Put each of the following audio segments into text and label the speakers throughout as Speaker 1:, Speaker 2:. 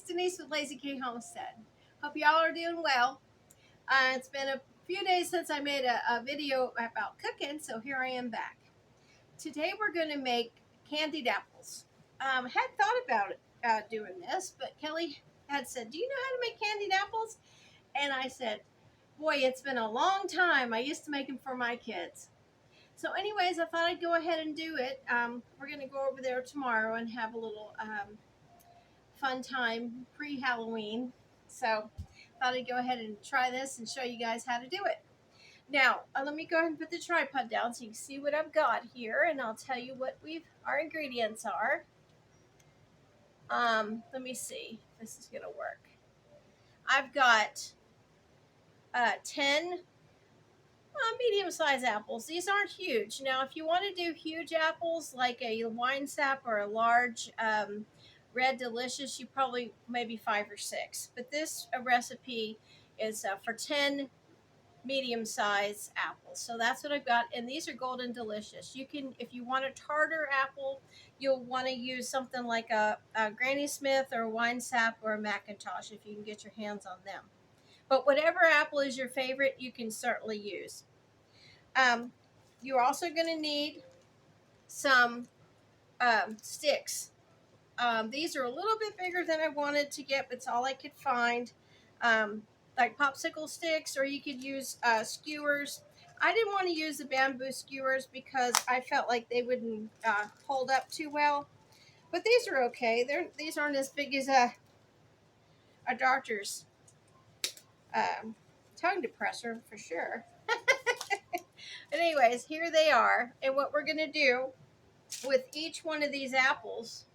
Speaker 1: Denise with Lazy Kitty Homestead. Hope y'all are doing well. It's been a few days since I made a video about cooking, so here I am back. Today we're going to make candied apples. Had thought about doing this, but Kelly had said, "Do you know how to make candied apples?" And I said, "Boy, it's been a long time. I used to make them for my kids." So, anyways, I thought I'd go ahead and do it. We're going to go over there tomorrow and have a little fun time pre-Halloween. So thought I'd go ahead and try this and show you guys how to do it. Now, let me go ahead and put the tripod down so you can see what I've got here, and I'll tell you what our ingredients are. Let me see if this is gonna work. I've got 10 medium-sized apples. These aren't huge. Now, if you want to do huge apples like a wine sap or a large Red Delicious, you probably maybe 5 or 6. But this recipe is for 10 medium-sized apples. So that's what I've got, and these are Golden Delicious. You can, if you want a tartar apple, you'll want to use something like a Granny Smith or a wine sap or a Macintosh if you can get your hands on them. But whatever apple is your favorite, you can certainly use. You're also going to need some sticks. These are a little bit bigger than I wanted to get, but it's all I could find. Like popsicle sticks, or you could use skewers. I didn't want to use the bamboo skewers because I felt like they wouldn't hold up too well. But these are okay. These aren't as big as a doctor's tongue depressor for sure. But anyways, here they are. And what we're going to do with each one of these apples,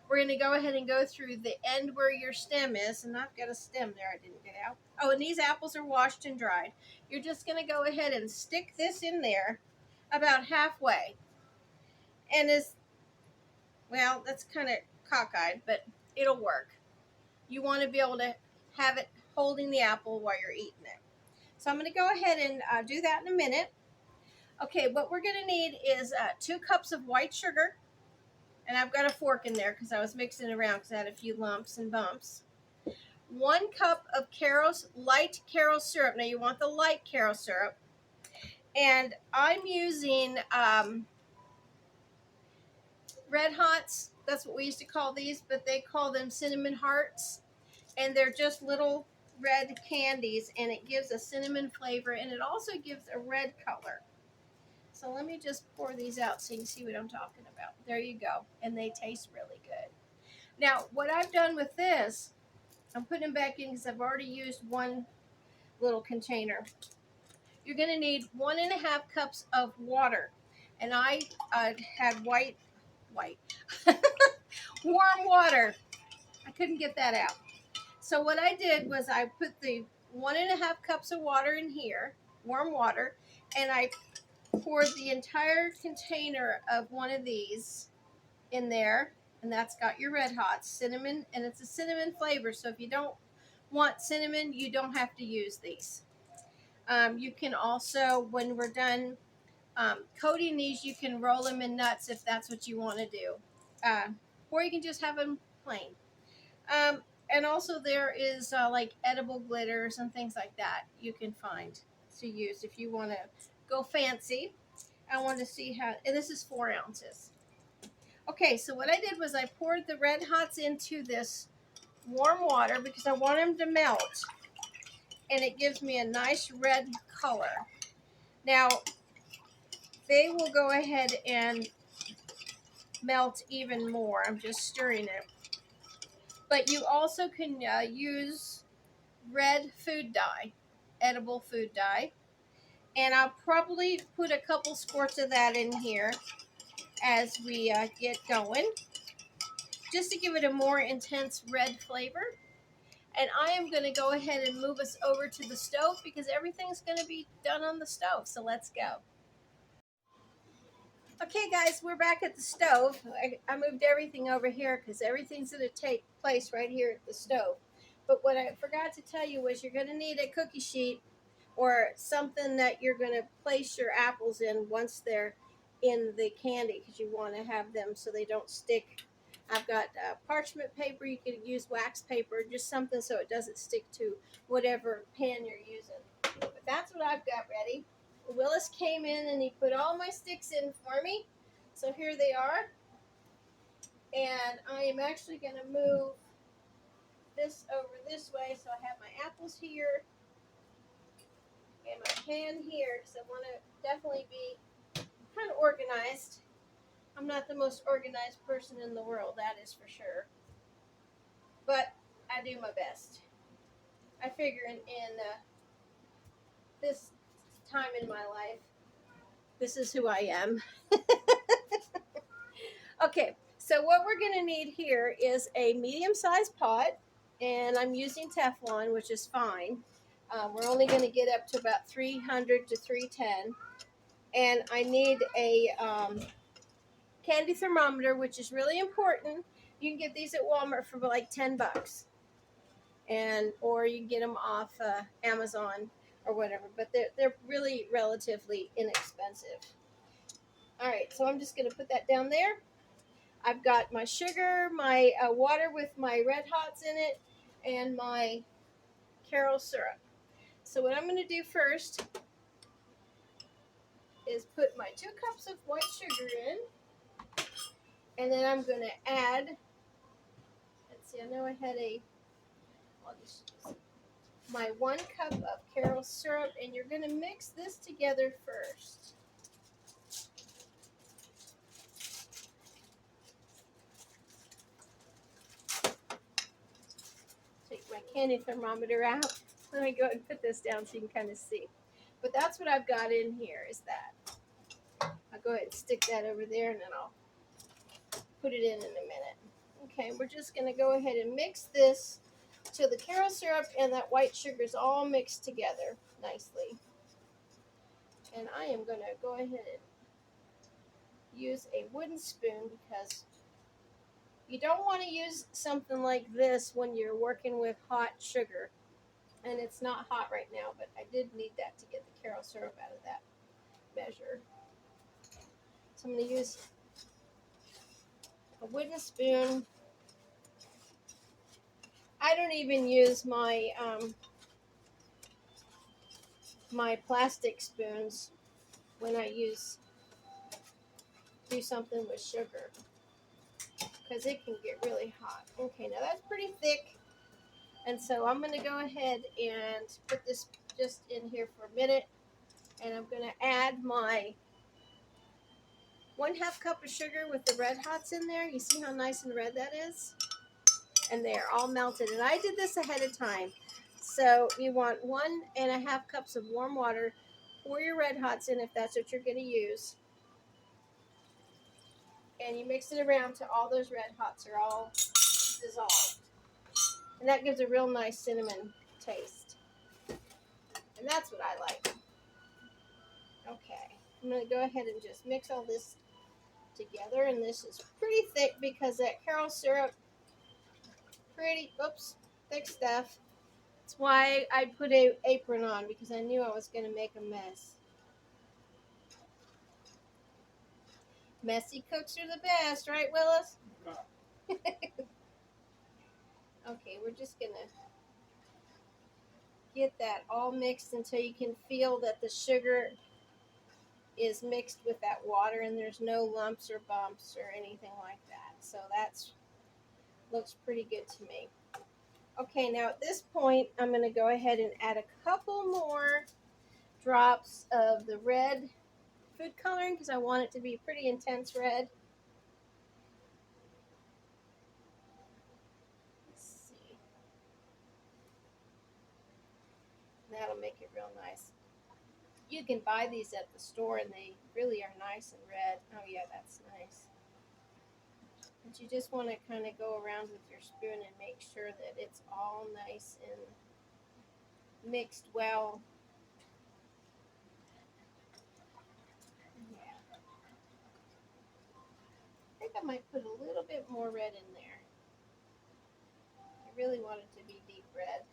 Speaker 1: we're going to go ahead and go through the end where your stem is. And I've got a stem there I didn't get out. Oh, and these apples are washed and dried. You're just going to go ahead and stick this in there about halfway. And well, that's kind of cockeyed, but it'll work. You want to be able to have it holding the apple while you're eating it. So I'm going to go ahead and do that in a minute. Okay, what we're going to need is 2 cups of white sugar. And I've got a fork in there because I was mixing it around because I had a few lumps and bumps. 1 cup of light Karo syrup. Now you want the light Karo syrup. And I'm using Red Hots. That's what we used to call these, but they call them cinnamon hearts. And they're just little red candies, and it gives a cinnamon flavor, and it also gives a red color. So let me just pour these out so you can see what I'm talking about. There you go. And they taste really good. Now, what I've done with this, I'm putting them back in because I've already used one little container. You're going to need 1.5 cups of water. And I had warm water. I couldn't get that out. So what I did was I put the 1.5 cups of water in here, warm water, and I poured the entire container of one of these in there, and that's got your Red Hot cinnamon, and it's a cinnamon flavor, so if you don't want cinnamon, you don't have to use these. You can also, when we're done coating these, you can roll them in nuts if that's what you want to do, or you can just have them plain. And also there is like edible glitters and things like that you can find to use if you want to go fancy. I want to see how, and this is 4 ounces. Okay, so what I did was I poured the Red Hots into this warm water because I want them to melt, and it gives me a nice red color. Now, they will go ahead and melt even more. I'm just stirring it. But you also can use red food dye, edible food dye. And I'll probably put a couple squirts of that in here as we get going, just to give it a more intense red flavor. And I am going to go ahead and move us over to the stove because everything's going to be done on the stove. So let's go. Okay, guys, we're back at the stove. I moved everything over here because everything's going to take place right here at the stove. But what I forgot to tell you was you're going to need a cookie sheet or something that you're going to place your apples in once they're in the candy, because you want to have them so they don't stick I've got parchment paper. You could use wax paper, just something so it doesn't stick to whatever pan you're using. But that's what I've got ready. Willis came in and he put all my sticks in for me. So here they are. And I am actually going to move this over this way. So I have my apples here and my pan here because I want to definitely be kind of organized. I'm not the most organized person in the world, that is for sure. But I do my best. I figure in this time in my life, this is who I am. Okay, so what we're going to need here is a medium-sized pot, and I'm using Teflon, which is fine. We're only going to get up to about 300 to 310. And I need a candy thermometer, which is really important. You can get these at Walmart for like $10, or you can get them off Amazon or whatever. But they're really relatively inexpensive. All right, so I'm just going to put that down there. I've got my sugar, my water with my red hots in it, and my caramel syrup. So what I'm going to do first is put my 2 cups of white sugar in, and then I'm going to add, let's see, I know I had I'll just use my 1 cup of caramel syrup, and you're going to mix this together first. Take my candy thermometer out. Let me go ahead and put this down so you can kind of see. But that's what I've got in here is that. I'll go ahead and stick that over there, and then I'll put it in a minute. Okay, we're just going to go ahead and mix this till the caramel syrup and that white sugar is all mixed together nicely. And I am going to go ahead and use a wooden spoon because you don't want to use something like this when you're working with hot sugar. And it's not hot right now, but I did need that to get the caramel syrup out of that measure. So I'm going to use a wooden spoon. I don't even use my my plastic spoons when I do something with sugar because it can get really hot. Okay, now that's pretty thick, and so I'm going to go ahead and put this just in here for a minute, and I'm going to add my 1/2 cup of sugar with the red hots in there. You see how nice and red that is? And they're all melted, and I did this ahead of time. So you want 1.5 cups of warm water. Pour your red hots in if that's what you're going to use. And you mix it around till all those red hots are all dissolved. And that gives a real nice cinnamon taste. And that's what I like. Okay, I'm going to go ahead and just mix all this together. And this is pretty thick because that caramel syrup, thick stuff. That's why I put an apron on, because I knew I was going to make a mess. Messy cooks are the best, right, Willis? Okay, we're just going to get that all mixed until you can feel that the sugar is mixed with that water and there's no lumps or bumps or anything like that. So that's looks pretty good to me. Okay, now at this point, I'm going to go ahead and add a couple more drops of the red food coloring because I want it to be pretty intense red. Let's see. That'll make it real nice. You can buy these at the store and they really are nice and red. Oh yeah, that's nice. But you just want to kind of go around with your spoon and make sure that it's all nice and mixed well. Yeah. I think I might put a little bit more red in there. I really want it to be deep red.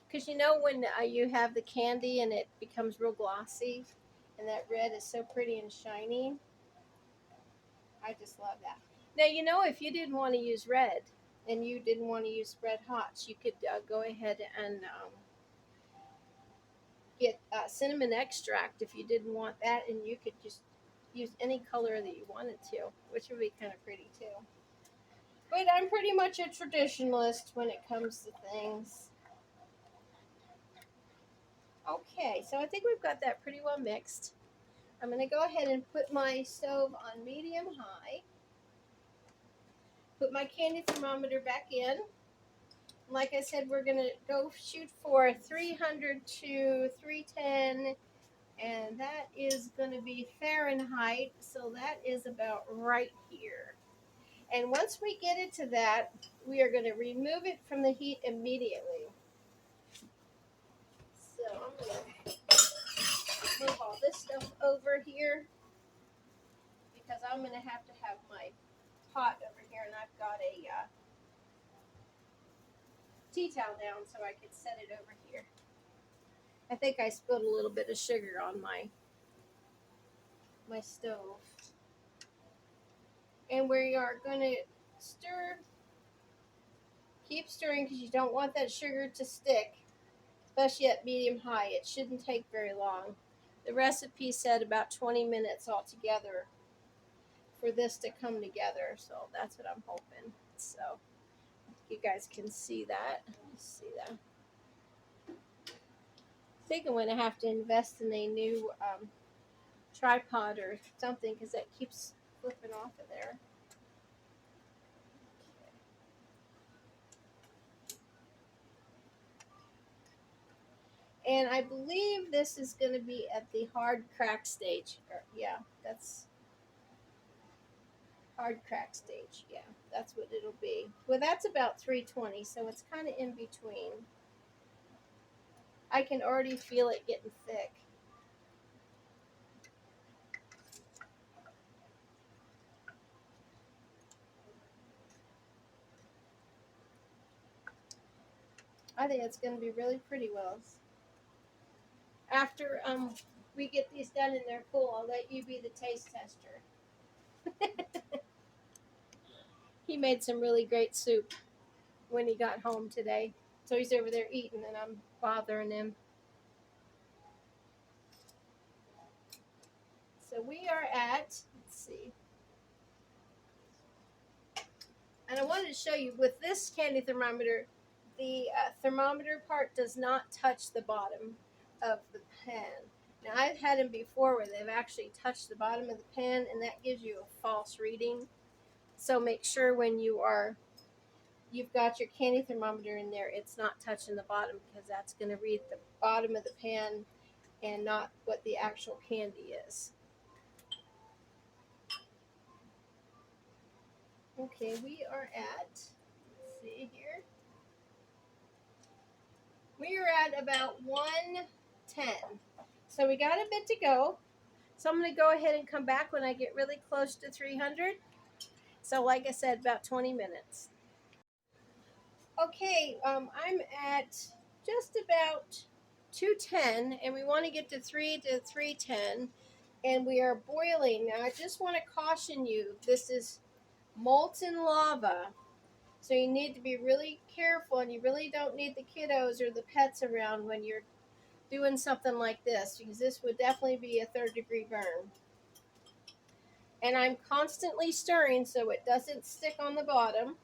Speaker 1: Because you know when you have the candy and it becomes real glossy and that red is so pretty and shiny? I just love that. Now, you know, if you didn't want to use red and you didn't want to use red hots, you could go ahead and get cinnamon extract if you didn't want that, and you could just use any color that you wanted to, which would be kind of pretty too. But I'm pretty much a traditionalist when it comes to things. Okay, so I think we've got that pretty well mixed. I'm going to go ahead and put my stove on medium high. Put my candy thermometer back in. Like I said, we're going to go shoot for 300 to 310, and that is going to be Fahrenheit, so that is about right here. And once we get it to that, we are going to remove it from the heat immediately. So I'm going to move all this stuff over here because I'm going to have my pot over here, and I've got a tea towel down so I can set it over here. I think I spilled a little bit of sugar on my stove. And we are going to stir, keep stirring because you don't want that sugar to stick, especially at medium high. It shouldn't take very long. The recipe said about 20 minutes altogether for this to come together, so that's what I'm hoping. So you guys can see that. See that. I think I'm going to have to invest in a new tripod or something because that keeps flipping off of there. And I believe this is going to be at the hard crack stage. Yeah, that's hard crack stage. Yeah, that's what it'll be. Well, that's about 320, so it's kind of in between. I can already feel it getting thick. I think it's going to be really pretty, Wells. After we get these done and they're cool, I'll let you be the taste tester. He made some really great soup when he got home today. So he's over there eating and I'm bothering him. So we are at, let's see. And I wanted to show you with this candy thermometer, the thermometer part does not touch the bottom of the pan. Now I've had them before where they've actually touched the bottom of the pan and that gives you a false reading. So make sure when you've got your candy thermometer in there, it's not touching the bottom because that's going to read the bottom of the pan and not what the actual candy is. Okay, we are at, let's see here. We are at about 110. So we got a bit to go. So I'm going to go ahead and come back when I get really close to 300. So like I said, about 20 minutes. Okay, I'm at just about 210 and we want to get to 310 and we are boiling. Now I just want to caution you, this is molten lava. So you need to be really careful and you really don't need the kiddos or the pets around when you're doing something like this because this would definitely be a 3rd degree burn. And I'm constantly stirring so it doesn't stick on the bottom.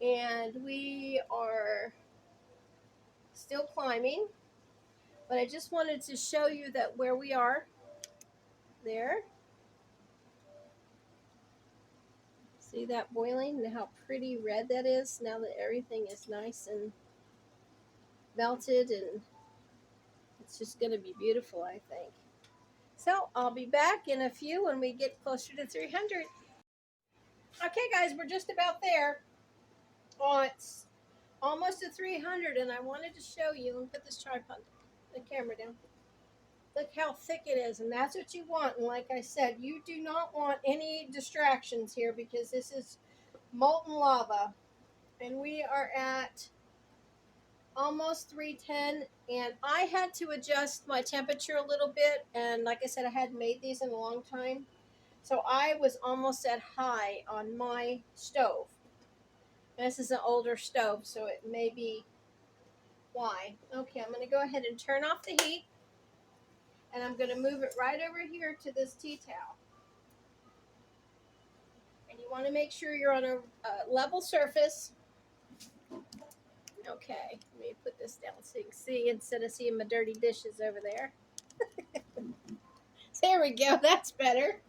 Speaker 1: And we are still climbing. But I just wanted to show you that where we are. There. See that boiling and how pretty red that is now that everything is nice and melted, and it's just going to be beautiful, I think. So I'll be back in a few when we get closer to 300. Okay guys, we're just about there. Oh, it's almost at 300 and I wanted to show you. Let me put this tripod, the camera down. Look how thick it is, and that's what you want. And like I said, you do not want any distractions here because this is molten lava. And we are at almost 310, and I had to adjust my temperature a little bit. And like I said, I hadn't made these in a long time. So I was almost at high on my stove. This is an older stove, so it may be why. Okay, I'm going to go ahead and turn off the heat, and I'm going to move it right over here to this tea towel. And you want to make sure you're on a level surface. Okay, let me put this down so you can see instead of seeing my dirty dishes over there. There we go, that's better.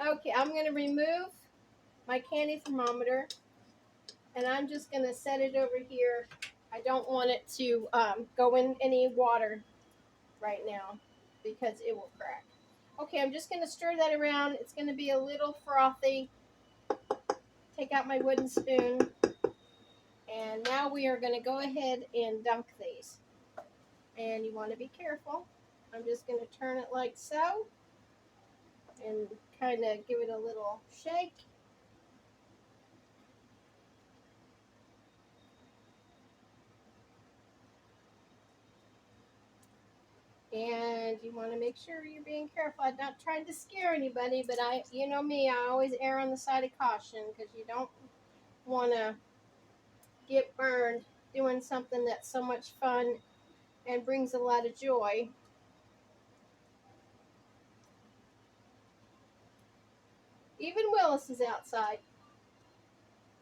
Speaker 1: Okay, I'm going to remove my candy thermometer, and I'm just going to set it over here. I don't want it to go in any water right now because it will crack. Okay, I'm just going to stir that around. It's going to be a little frothy. Take out my wooden spoon. And now we are going to go ahead and dunk these. And you want to be careful. I'm just going to turn it like so. And kind of give it a little shake. And you want to make sure you're being careful. I'm not trying to scare anybody, but you know me, I always err on the side of caution because you don't want to get burned doing something that's so much fun and brings a lot of joy. Even Willis is outside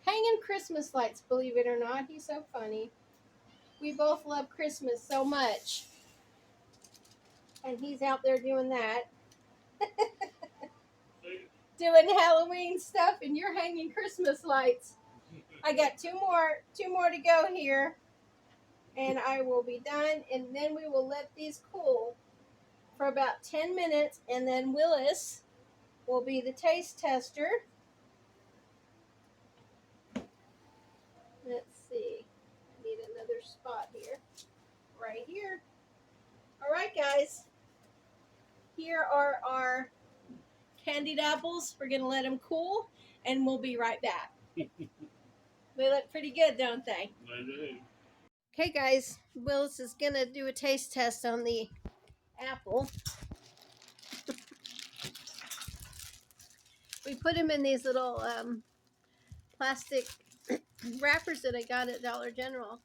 Speaker 1: hanging Christmas lights, believe it or not. He's so funny. We both love Christmas so much. And he's out there doing that. Doing Halloween stuff, and you're hanging Christmas lights. I got two more to go here, and I will be done, and then we will let these cool for about 10 minutes, and then Willis will be the taste tester. Let's see. I need another spot here. Right here. All right, guys. Here are our candied apples. We're going to let them cool, and we'll be right back. They look pretty good, don't they? They do. Okay, guys. Willis is going to do a taste test on the apple. We put them in these little plastic wrappers that I got at Dollar General.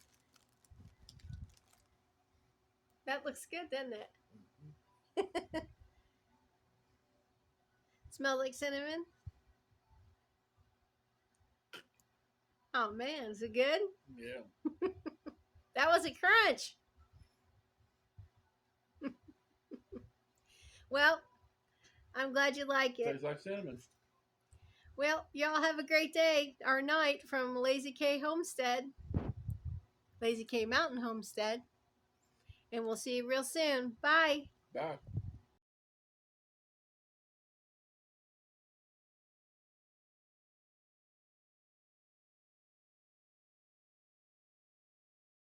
Speaker 1: That looks good, doesn't it? Smell like cinnamon? Oh man, is it good? Yeah. That was a crunch. Well, I'm glad you like it.
Speaker 2: Tastes like cinnamon.
Speaker 1: Well, y'all have a great day or night from Lazy K Homestead, Lazy K Mountain Homestead, and we'll see you real soon. Bye.
Speaker 2: Bye.